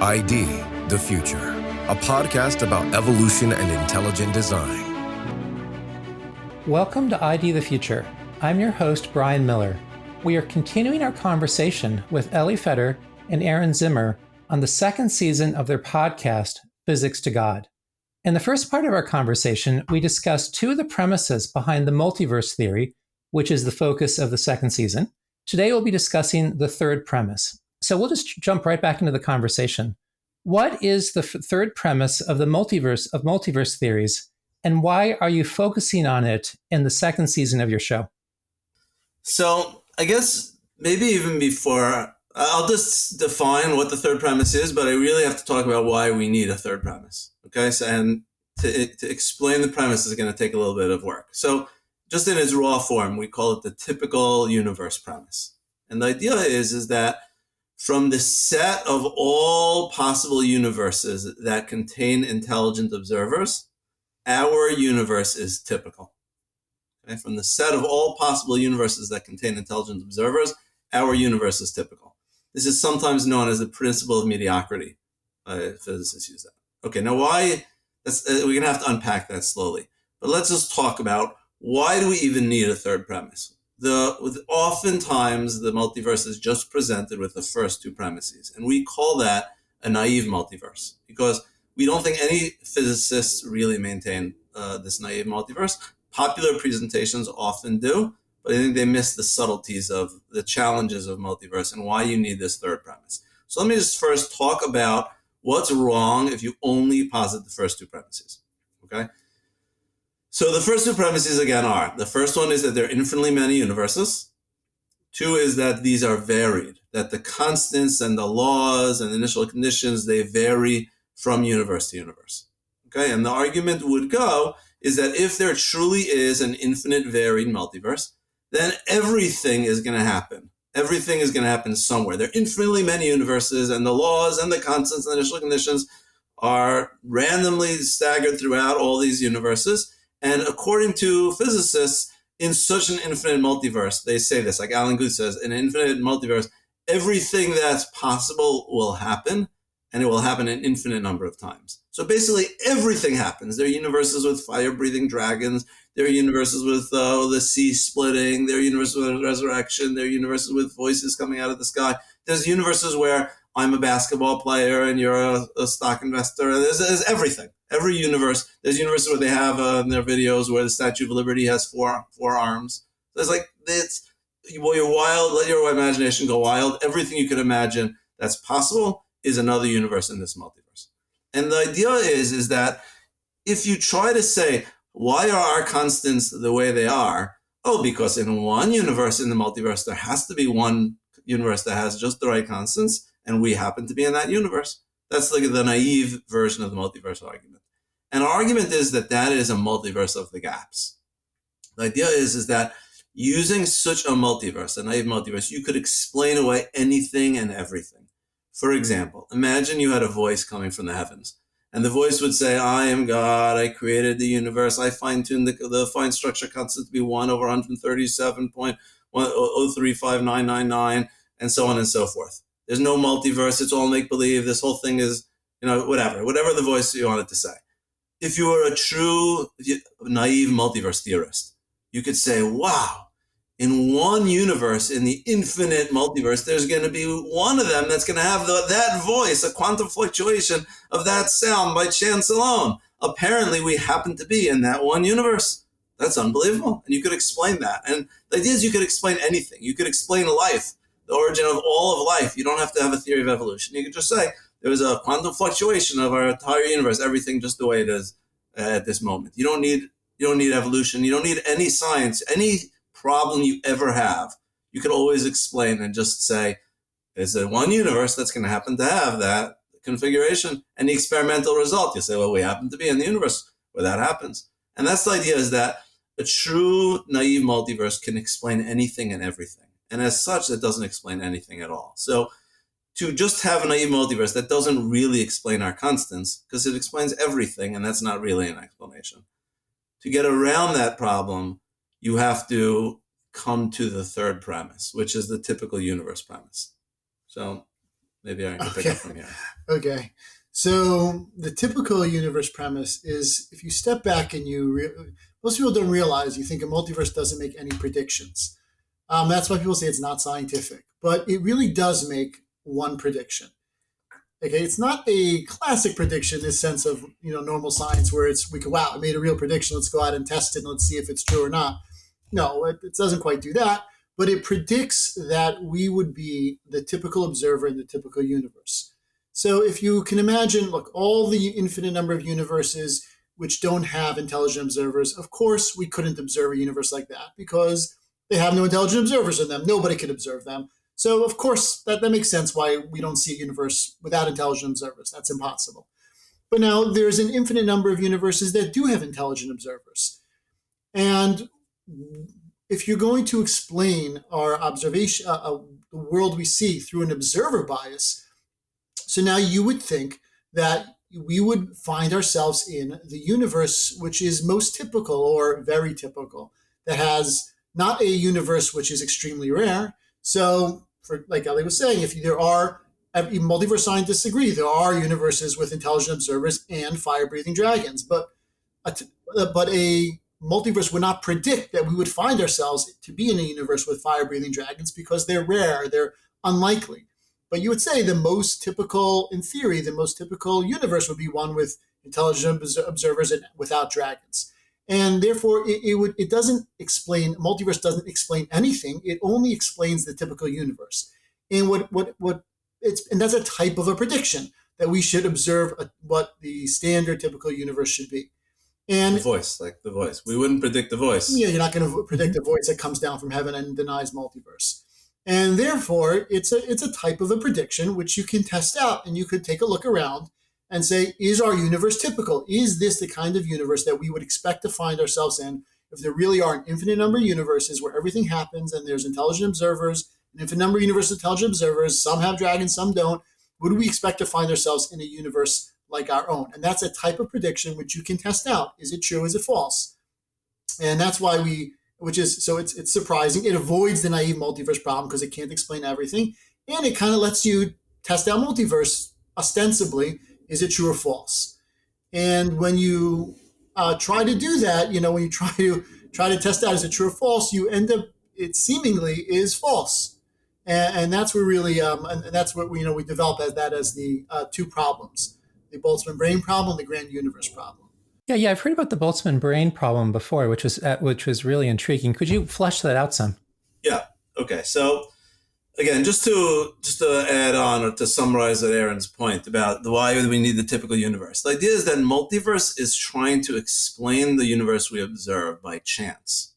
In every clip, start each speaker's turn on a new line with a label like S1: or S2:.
S1: ID, the Future, a podcast about evolution and intelligent design.
S2: Welcome to ID the Future. I'm your host, Brian Miller. We are continuing our conversation with Elie and Aaron Zimmer on the second season of their podcast, Physics to God. In the first part of our conversation, we discussed two of the premises behind the multiverse theory, which is the focus of the second season. Today, we'll be discussing the third premise. So we'll just jump right back into the conversation. What is the third premise of the multiverse theories, and why are you focusing on it in the second season of your show?
S3: So I guess maybe even before, I'll just define what the third premise is, but I really have to talk about why we need a third premise. Okay, so and to explain the premise is going to take a little bit of work. So just in its raw form, we call it the typical universe premise. And the idea is that from the set of all possible universes that contain intelligent observers, our universe is typical. Okay? From the set of all possible universes that contain intelligent observers, our universe is typical. This is sometimes known as the principle of mediocrity. Physicists use that. Okay, now why? We're going to have to unpack that slowly. But let's just talk about why do we even need a third premise? Oftentimes, the multiverse is just presented with the first two premises, and we call that a naive multiverse because we don't think any physicists really maintain this naive multiverse. Popular presentations often do, but I think they miss the subtleties of the challenges of multiverse and why you need this third premise. So let me just first talk about what's wrong if you only posit the first two premises, okay? So the first two premises, again, are, the first one is that there are infinitely many universes. Two is that these are varied, that the constants and the laws and initial conditions, they vary from universe to universe. Okay, and the argument would go is that if there truly is an infinite varied multiverse, then everything is going to happen. Everything is going to happen somewhere. There are infinitely many universes, and the laws and the constants and initial conditions are randomly staggered throughout all these universes. And according to physicists, in such an infinite multiverse, they say this, like Alan Guth says, in an infinite multiverse, everything that's possible will happen, and it will happen an infinite number of times. So basically, everything happens. There are universes with fire-breathing dragons. There are universes with the sea splitting. There are universes with resurrection. There are universes with voices coming out of the sky. There's universes where I'm a basketball player and you're a stock investor. There's everything. Every universe. There's universes where they have in their videos where the Statue of Liberty has four arms. So you're wild. Let your imagination go wild. Everything you can imagine that's possible is another universe in this multiverse. And the idea is that if you try to say, why are our constants the way they are? Oh, because in one universe in the multiverse, there has to be one universe that has just the right constants, and we happen to be in that universe. That's like the naive version of the multiverse argument. And our argument is that is a multiverse of the gaps. The idea is that using such a multiverse, a naive multiverse, you could explain away anything and everything. For example, imagine you had a voice coming from the heavens, and the voice would say, I am God, I created the universe, I fine-tuned the fine structure constant to be 1 over 137.0359999, and so on and so forth. There's no multiverse, it's all make-believe, this whole thing is, whatever the voice you wanted to say. If you were a true naive multiverse theorist, you could say, wow, in one universe, in the infinite multiverse, there's going to be one of them that's going to have that voice, a quantum fluctuation of that sound by chance alone. Apparently, we happen to be in that one universe. That's unbelievable. And you could explain that. And the idea is you could explain anything. You could explain life, the origin of all of life. You don't have to have a theory of evolution. You could just say, there was a quantum fluctuation of our entire universe, everything just the way it is at this moment. You don't need evolution. You don't need any science, any problem you ever have. You can always explain and just say, there's one universe that's going to happen to have that configuration. And the experimental result, you say, well, we happen to be in the universe where that happens. And that's the idea, is that a true naive multiverse can explain anything and everything. And as such, it doesn't explain anything at all. So to just have a naive multiverse that doesn't really explain our constants, because it explains everything, and that's not really an explanation. To get around that problem, you have to come to the third premise, which is the typical universe premise. So maybe Aaron can pick up from here.
S4: Okay. So the typical universe premise is if you step back and most people don't realize, you think a multiverse doesn't make any predictions. That's why people say it's not scientific, but it really does make one prediction. Okay, it's not a classic prediction in this sense of normal science where I made a real prediction. Let's go out and test it and let's see if it's true or not. No, it doesn't quite do that, but it predicts that we would be the typical observer in the typical universe. So if you can imagine, look, all the infinite number of universes which don't have intelligent observers, of course, we couldn't observe a universe like that because they have no intelligent observers in them. Nobody could observe them. So, of course, that makes sense why we don't see a universe without intelligent observers. That's impossible. But now there's an infinite number of universes that do have intelligent observers. And if you're going to explain our observation, the world we see through an observer bias, so now you would think that we would find ourselves in the universe which is most typical or very typical, that has not a universe which is extremely rare. So, like Elie was saying, if there are, multiverse scientists agree, there are universes with intelligent observers and fire-breathing dragons, but a multiverse would not predict that we would find ourselves to be in a universe with fire-breathing dragons because they're rare, they're unlikely. But you would say the most typical universe would be one with intelligent observers and without dragons. And therefore, multiverse doesn't explain anything. It only explains the typical universe. And and that's a type of a prediction that we should observe what the standard typical universe should be. And
S3: the voice. We wouldn't predict the voice.
S4: Yeah, you're not going to predict a voice that comes down from heaven and denies multiverse. And therefore, it's a type of a prediction which you can test out, and you could take a look around and say, is our universe typical? Is this the kind of universe that we would expect to find ourselves in if there really are an infinite number of universes where everything happens and there's intelligent observers, an infinite number of universes, intelligent observers, some have dragons, some don't. Would we expect to find ourselves in a universe like our own? And that's a type of prediction which you can test out. Is it true? Is it false? And that's why it's surprising. It avoids the naive multiverse problem because it can't explain everything. And it kind of lets you test out multiverse ostensibly. Is it true or false? And when you try to do that, when you try to test out is it true or false, you end up, it seemingly is false. And that's where really, and that's what we develop as the two problems, the Boltzmann brain problem, the grand universe problem.
S2: Yeah, I've heard about the Boltzmann brain problem before, which was really intriguing. Could you flesh that out some?
S3: Yeah. Okay. So again, just to add on or to summarize Aaron's point about why we need the typical universe. The idea is that multiverse is trying to explain the universe we observe by chance.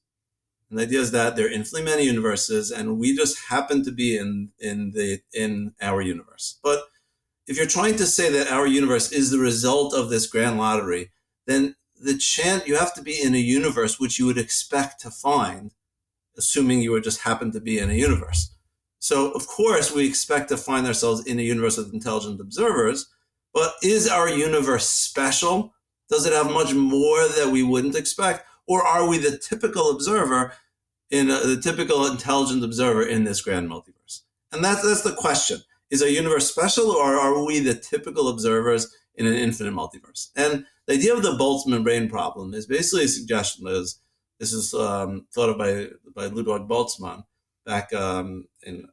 S3: And the idea is that there are infinitely many universes, and we just happen to be in our universe. But if you're trying to say that our universe is the result of this grand lottery, then you have to be in a universe which you would expect to find, assuming you would just happen to be in a universe. So, of course, we expect to find ourselves in a universe with intelligent observers, but is our universe special? Does it have much more that we wouldn't expect? Or are we the typical observer, the typical intelligent observer in this grand multiverse? And that's the question. Is our universe special, or are we the typical observers in an infinite multiverse? And the idea of the Boltzmann brain problem is basically a suggestion. This is thought of by Ludwig Boltzmann back in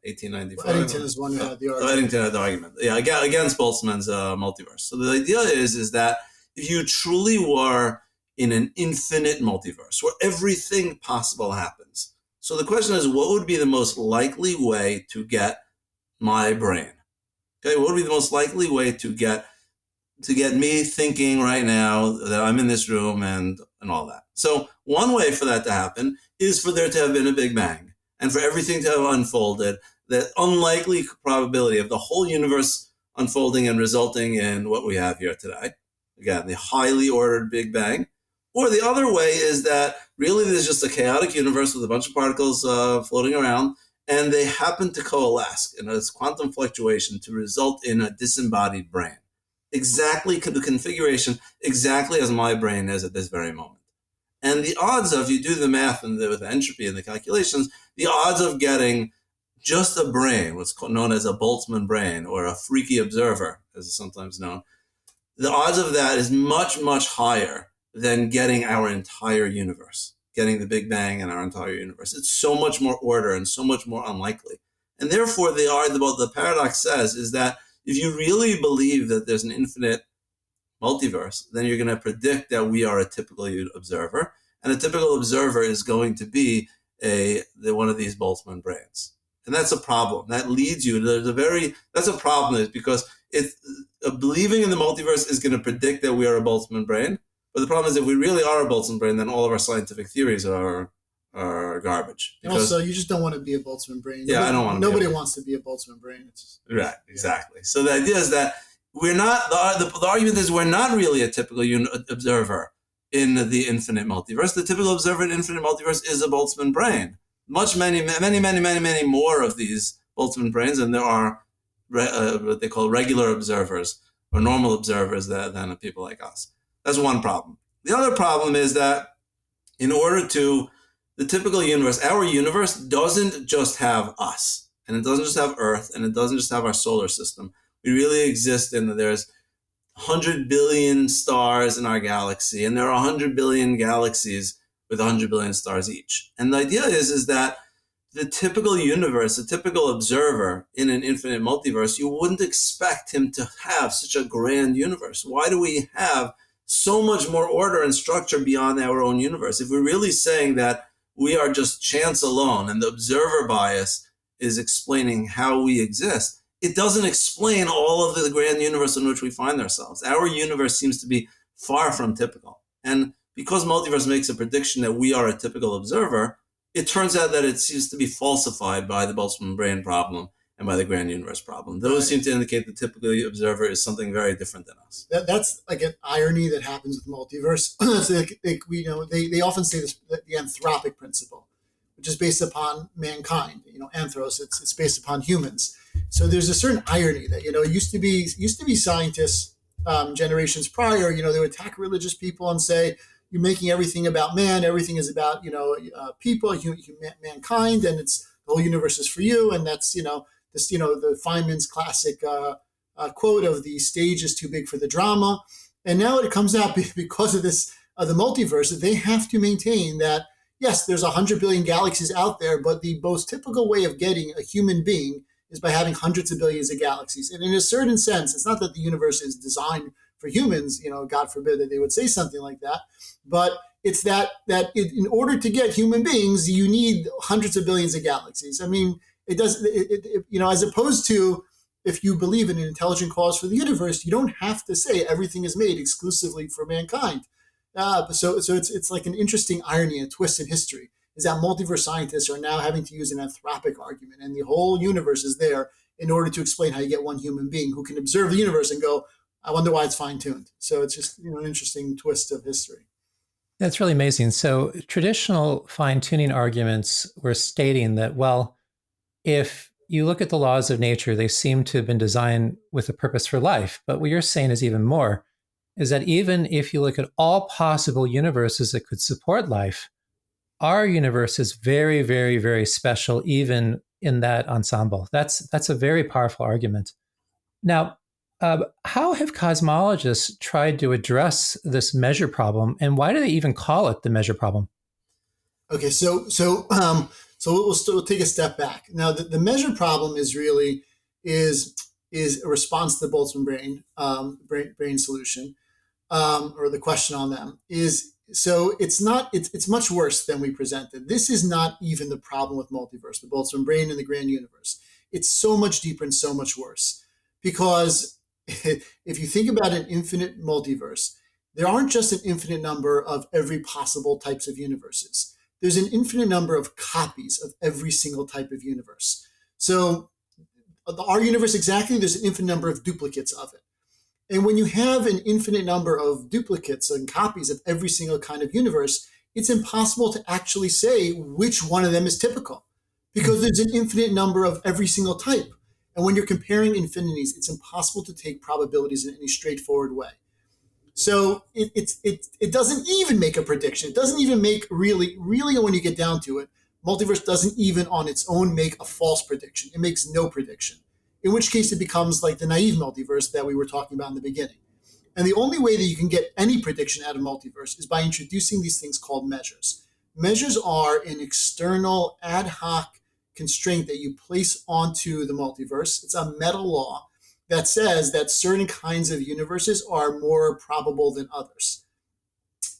S3: 1895.
S4: Eddington is one who had the argument.
S3: Eddington had the argument. Yeah, against Boltzmann's multiverse. So the idea is that if you truly were in an infinite multiverse where everything possible happens, so the question is, what would be the most likely way to get my brain? Okay, what would be the most likely way to get me thinking right now that I'm in this room and all that? So one way for that to happen is for there to have been a Big Bang and for everything to have unfolded, the unlikely probability of the whole universe unfolding and resulting in what we have here today. Again, the highly ordered Big Bang. Or the other way is that really there's just a chaotic universe with a bunch of particles floating around, and they happen to coalesce in a quantum fluctuation to result in a disembodied brain. Exactly the configuration, exactly as my brain is at this very moment. And the odds of, you do the math and with the entropy and the calculations, the odds of getting just a brain, what's known as a Boltzmann brain or a freaky observer, as it's sometimes known, the odds of that is much, much higher than getting our entire universe, getting the Big Bang and our entire universe. It's so much more order and so much more unlikely. And therefore, what the paradox says is that if you really believe that there's an infinite multiverse, then you're going to predict that we are a typical observer. And a typical observer is going to be one of these Boltzmann brains. And that's a problem. That leads you to that's a problem, is because believing in the multiverse is going to predict that we are a Boltzmann brain. But the problem is, if we really are a Boltzmann brain, then all of our scientific theories are garbage.
S4: Also, you just don't want to be a Boltzmann brain.
S3: Yeah, I don't want to.
S4: Nobody wants to be a Boltzmann brain.
S3: Right, exactly. So the idea is that we're not. The argument is we're not really a typical observer in the infinite multiverse. The typical observer in infinite multiverse is a Boltzmann brain. Many more of these Boltzmann brains, and there are what they call regular observers or normal observers than people like us. That's one problem. The other problem is that the typical universe, our universe doesn't just have us, and it doesn't just have Earth, and it doesn't just have our solar system. We really exist there's 100 billion stars in our galaxy, and there are 100 billion galaxies with 100 billion stars each. And the idea is that the typical universe, the typical observer in an infinite multiverse, you wouldn't expect him to have such a grand universe. Why do we have so much more order and structure beyond our own universe? If we're really saying that we are just chance alone and the observer bias is explaining how we exist, it doesn't explain all of the grand universe in which we find ourselves. Our universe seems to be far from typical. And because Multiverse makes a prediction that we are a typical observer, it turns out that it seems to be falsified by the Boltzmann brain problem and by the grand universe problem. Those seem to indicate the typical observer is something very different than us.
S4: That's like an irony that happens with Multiverse. They often say this, the anthropic principle, which is based upon mankind. Anthros. It's based upon humans. So there's a certain irony that it used to be scientists generations prior. They would attack religious people and say, you're making everything about man. Everything is about people, mankind, and it's the whole universe is for you. And that's the Feynman's classic quote of the stage is too big for the drama. And now it comes out because of this the multiverse that they have to maintain that yes, there's 100 billion galaxies out there, but the most typical way of getting a human being is by having hundreds of billions of galaxies. And in a certain sense, it's not that the universe is designed for humans, God forbid that they would say something like that. But it's that in order to get human beings, you need hundreds of billions of galaxies. I mean, it does, as opposed to if you believe in an intelligent cause for the universe, you don't have to say everything is made exclusively for mankind. So it's like an interesting irony, a twist in history, is that multiverse scientists are now having to use an anthropic argument, and the whole universe is there in order to explain how you get one human being who can observe the universe and go, I wonder why it's fine-tuned. So it's just an interesting twist of history.
S2: That's really amazing. So traditional fine-tuning arguments were stating that, well, if you look at the laws of nature, they seem to have been designed with a purpose for life. But what you're saying is even more, is that even if you look at all possible universes that could support life, our universe is very, very, very special, even in that ensemble. That's a very powerful argument. Now, how have cosmologists tried to address this measure problem, and why do they even call it the measure problem?
S4: Okay, so we'll take a step back. Now, the measure problem is really is a response to the Boltzmann brain solution, or the question on them is. So it's much worse than we presented. This is not even the problem with multiverse, the Boltzmann brain and the grand universe. It's so much deeper and so much worse, because if you think about an infinite multiverse, there aren't just an infinite number of every possible types of universes. There's an infinite number of copies of every single type of universe. So our universe exactly, there's an infinite number of duplicates of it. And when you have an infinite number of duplicates and copies of every single kind of universe, it's impossible to actually say which one of them is typical, because there's an infinite number of every single type. And when you're comparing infinities, it's impossible to take probabilities in any straightforward way. So it doesn't even make a prediction. It doesn't even make really when you get down to it, multiverse doesn't even on its own make a false prediction. It makes no prediction, in which case it becomes like the naive multiverse that we were talking about in the beginning. And the only way that you can get any prediction out of multiverse is by introducing these things called measures. Measures are an external ad hoc constraint that you place onto the multiverse. It's a meta law that says that certain kinds of universes are more probable than others.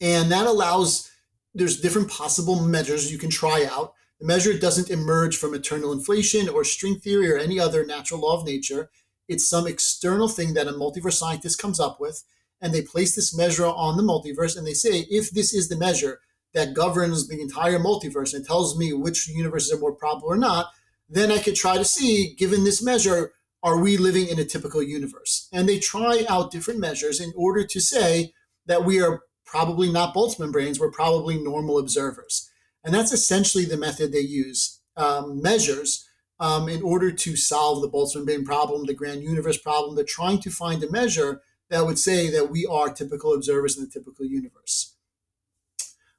S4: And that allows, there's different possible measures you can try out. The measure doesn't emerge from eternal inflation or string theory or any other natural law of nature. It's some external thing that a multiverse scientist comes up with, and they place this measure on the multiverse, and they say, if this is the measure that governs the entire multiverse and tells me which universes are more probable or not, then I could try to see, given this measure, are we living in a typical universe? And they try out different measures in order to say that we are probably not Boltzmann brains, we're probably normal observers. And that's essentially the method they use, measures, in order to solve the Boltzmann brain problem, the grand universe problem. They're trying to find a measure that would say that we are typical observers in the typical universe.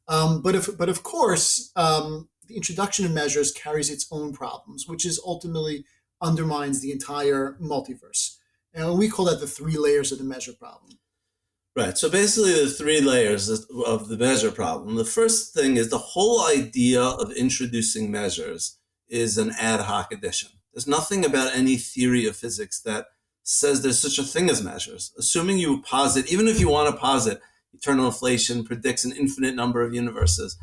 S4: But of course, the introduction of measures carries its own problems, which is ultimately undermines the entire multiverse. And we call that the 3 layers of the measure problem.
S3: Right. So basically the 3 layers of the measure problem. The first thing is the whole idea of introducing measures is an ad hoc addition. There's nothing about any theory of physics that says there's such a thing as measures. Assuming you posit, even if you want to posit eternal inflation predicts an infinite number of universes,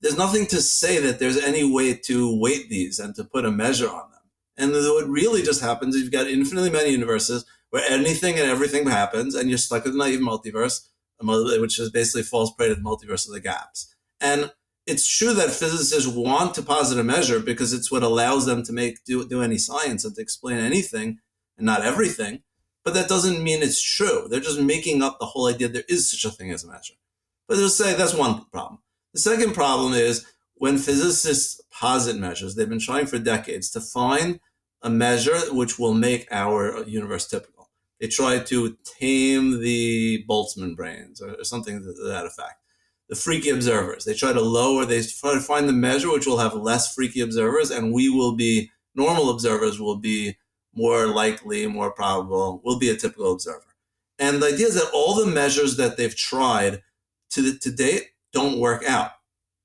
S3: there's nothing to say that there's any way to weight these and to put a measure on them. And what really just happens is you've got infinitely many universes where anything and everything happens, and you're stuck with a naive multiverse, which is basically false prey to the multiverse of the gaps. And it's true that physicists want to posit a measure because it's what allows them to do any science and to explain anything and not everything. But that doesn't mean it's true. They're just making up the whole idea there is such a thing as a measure. But they'll say that's one problem. The second problem is when physicists posit measures, they've been trying for decades to find a measure which will make our universe typical. They try to tame the Boltzmann brains or something to that effect. The freaky observers, they try to find the measure which will have less freaky observers, and normal observers will be more likely, more probable, will be a typical observer. And the idea is that all the measures that they've tried to date don't work out.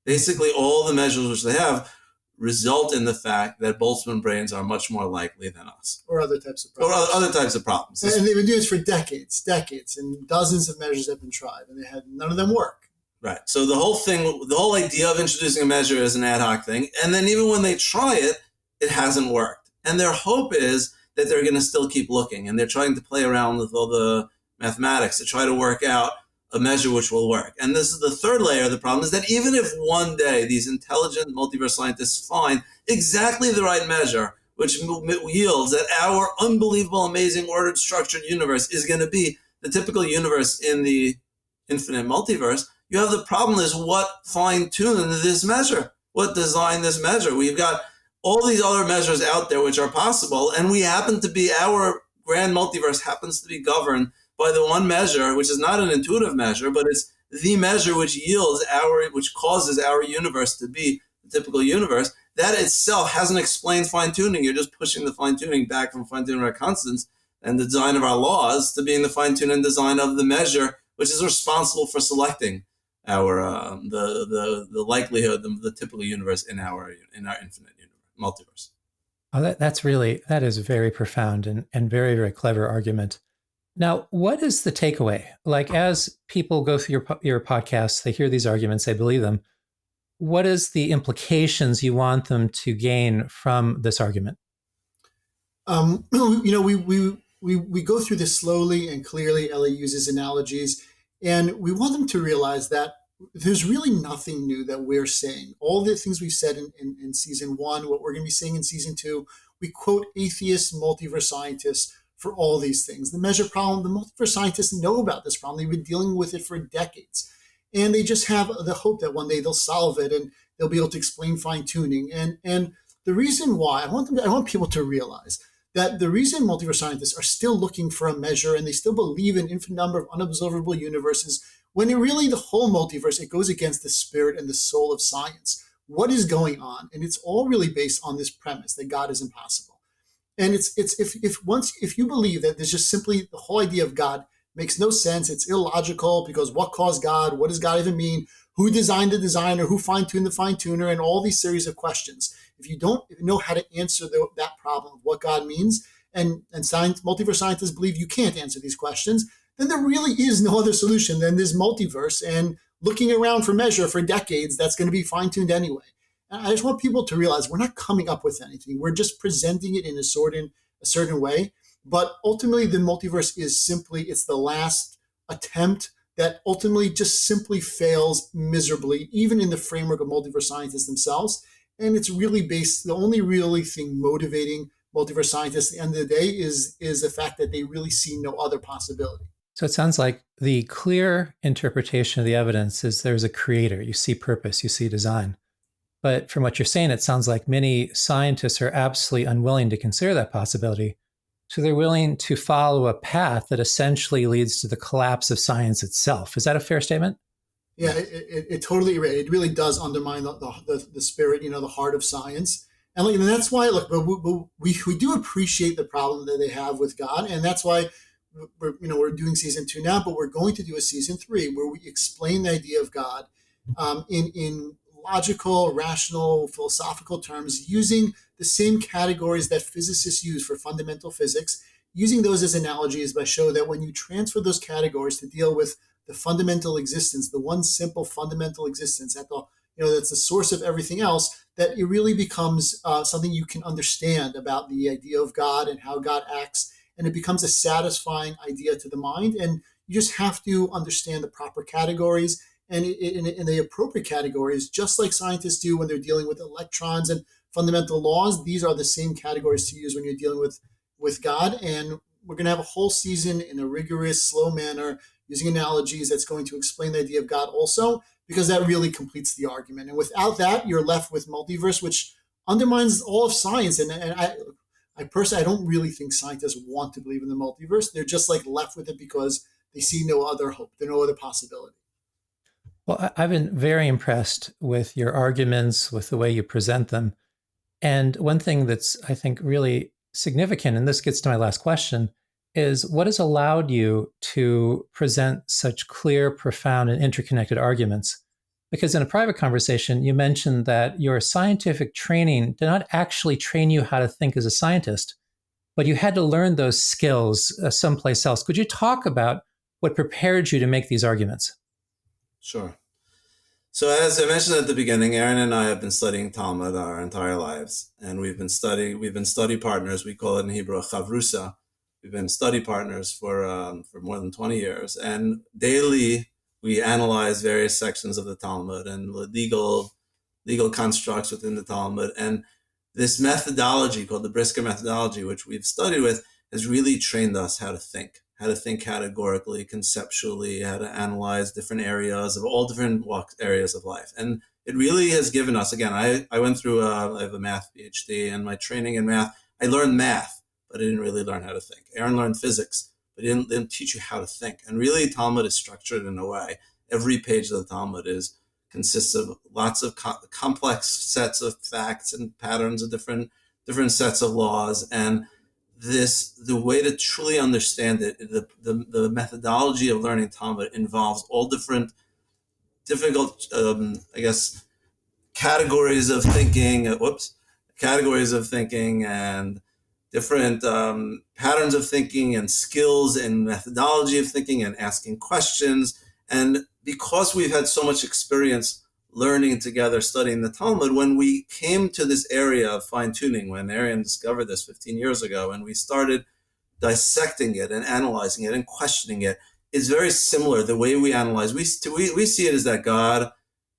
S3: Basically, all the measures which they have result in the fact that Boltzmann brains are much more likely than us.
S4: Or other types of problems. And they've been doing this for decades, and dozens of measures have been tried, and none of them work.
S3: Right. So the whole idea of introducing a measure is an ad hoc thing. And then even when they try it, it hasn't worked. And their hope is that they're going to still keep looking, and they're trying to play around with all the mathematics to try to work out a measure which will work. And this is the third layer of the problem, is that even if one day these intelligent multiverse scientists find exactly the right measure, which yields that our unbelievable, amazing, ordered, structured universe is going to be the typical universe in the infinite multiverse, you have the problem is what fine-tuned this measure, what designed this measure. We've got all these other measures out there which are possible, and our grand multiverse happens to be governed by the one measure, which is not an intuitive measure, but it's the measure which causes our universe to be the typical universe. That itself hasn't explained fine-tuning. You're just pushing the fine-tuning back from fine-tuning our constants and the design of our laws to being the fine-tuning design of the measure, which is responsible for selecting our the likelihood, the typical universe in our infinite universe. Multiverse.
S2: Oh, that is very profound and very, very clever argument. Now, what is the takeaway? Like, as people go through your podcasts, they hear these arguments, they believe them. What is the implications you want them to gain from this argument?
S4: We go through this slowly and clearly. Elie uses analogies, and we want them to realize that there's really nothing new that we're saying. All the things we've said in season 1, what we're going to be saying in season 2, we quote atheist multiverse scientists for all these things. The measure problem, the multiverse scientists know about this problem. They've been dealing with it for decades. And they just have the hope that one day they'll solve it and they'll be able to explain fine-tuning. And the reason why, I want people to realize that the reason multiverse scientists are still looking for a measure and they still believe in infinite number of unobservable universes, when the whole multiverse, it goes against the spirit and the soul of science. what is going on. And it's all really based on this premise that God is impossible. And it's if you believe that there's just simply the whole idea of God makes no sense, it's illogical, because what caused God? What does God even mean? Who designed the designer? Who fine-tuned the fine-tuner? And all these series of questions. If you don't know how to answer that problem of what God means, and multiverse scientists believe you can't answer these questions, then there really is no other solution than this multiverse and looking around for measure for decades that's going to be fine-tuned anyway. And I just want people to realize we're not coming up with anything. We're just presenting it in a certain way. But ultimately, the multiverse is simply, it's the last attempt that ultimately just simply fails miserably, even in the framework of multiverse scientists themselves. And it's really based, the only really thing motivating multiverse scientists at the end of the day is the fact that they really see no other possibility.
S2: So it sounds like the clear interpretation of the evidence is there's a creator. You see purpose, you see design. But from what you're saying, it sounds like many scientists are absolutely unwilling to consider that possibility. So they're willing to follow a path that essentially leads to the collapse of science itself. Is that a fair statement?
S4: Yeah, it totally, it really does undermine the spirit, the heart of science. And that's why, look, we do appreciate the problem that they have with God. And that's why we're doing season 2 now, but we're going to do a season 3 where we explain the idea of God in logical, rational, philosophical terms, using the same categories that physicists use for fundamental physics, using those as analogies by showing that when you transfer those categories to deal with the fundamental existence, the one simple fundamental existence that's the source of everything else, that it really becomes something you can understand about the idea of God and how God acts, and it becomes a satisfying idea to the mind. And you just have to understand the proper categories and in the appropriate categories, just like scientists do when they're dealing with electrons and fundamental laws. These are the same categories to use when you're dealing with God. And we're going to have a whole season in a rigorous, slow manner, using analogies that's going to explain the idea of God also, because that really completes the argument. And without that, you're left with multiverse, which undermines all of science. And I personally, I don't really think scientists want to believe in the multiverse. They're just left with it because they see no other hope, there's no other possibility.
S2: Well, I've been very impressed with your arguments, with the way you present them. And one thing that's, I think, really significant, and this gets to my last question, is what has allowed you to present such clear, profound, and interconnected arguments? Because in a private conversation, you mentioned that your scientific training did not actually train you how to think as a scientist, but you had to learn those skills someplace else. Could you talk about what prepared you to make these arguments?
S3: Sure. So as I mentioned at the beginning, Aaron and I have been studying Talmud our entire lives, and we've been study partners. We call it in Hebrew a chavrusa. We've been study partners for more than 20 years, and daily we analyze various sections of the Talmud and legal constructs within the Talmud. And this methodology called the Brisker methodology, which we've studied with, has really trained us how to think categorically, conceptually, how to analyze different areas of all different areas of life. And it really has given us, again, I went through, I have a math PhD, and my training in math, I learned math, but I didn't really learn how to think. Aaron learned physics, but he didn't teach you how to think. And really, Talmud is structured in a way. Every page of the Talmud consists of lots of complex sets of facts and patterns of different sets of laws. And the way to truly understand it, the methodology of learning Talmud involves all different difficult, categories of thinking and different patterns of thinking and skills and methodology of thinking and asking questions. And because we've had so much experience learning together, studying the Talmud, when we came to this area of fine-tuning, when Aaron discovered this 15 years ago, and we started dissecting it and analyzing it and questioning it, it's very similar. The way we analyze, we see it as that God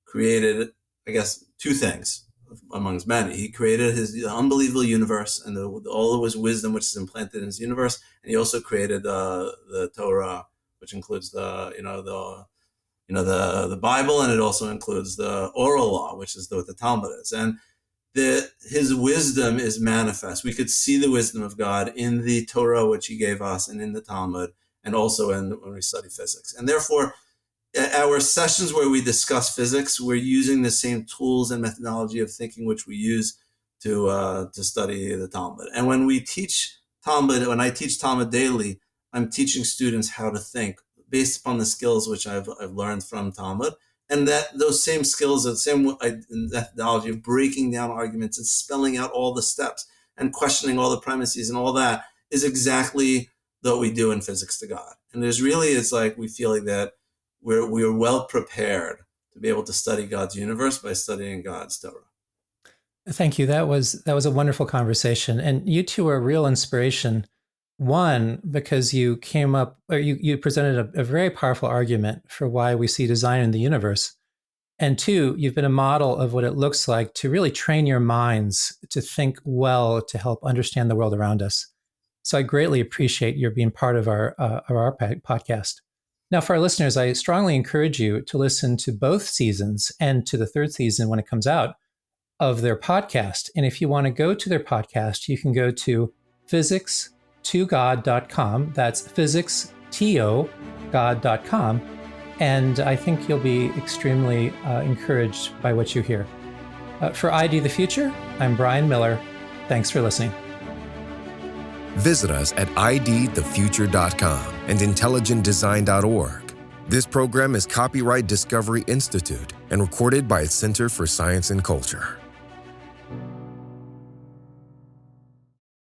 S3: created, I guess, two things amongst many. He created his unbelievable universe and all of his wisdom, which is implanted in his universe, and he also created the Torah, which includes the Bible, and it also includes the oral law, which is what the Talmud is. And his wisdom is manifest. We could see the wisdom of God in the Torah, which he gave us, and in the Talmud, and also when we study physics. And therefore, our sessions where we discuss physics, we're using the same tools and methodology of thinking which we use to study the Talmud. And when we teach Talmud, when I teach Talmud daily, I'm teaching students how to think based upon the skills which I've learned from Talmud. And that those same skills, the same methodology of breaking down arguments and spelling out all the steps and questioning all the premises and all that is exactly what we do in Physics to God. And it's like we feel like that we're well prepared to be able to study God's universe by studying God's Torah.
S2: Thank you. That was a wonderful conversation. And you two are a real inspiration. One, because you came up, or you presented a very powerful argument for why we see design in the universe. And two, you've been a model of what it looks like to really train your minds to think well, to help understand the world around us. So I greatly appreciate your being part of our podcast. Now, for our listeners, I strongly encourage you to listen to both seasons and to the third season when it comes out of their podcast. And if you want to go to their podcast, you can go to physicstogod.com. That's physicstogod.com. And I think you'll be extremely encouraged by what you hear. For ID the Future, I'm Brian Miller. Thanks for listening.
S1: Visit us at idthefuture.com and intelligentdesign.org. This program is copyright Discovery Institute and recorded by its Center for Science and Culture.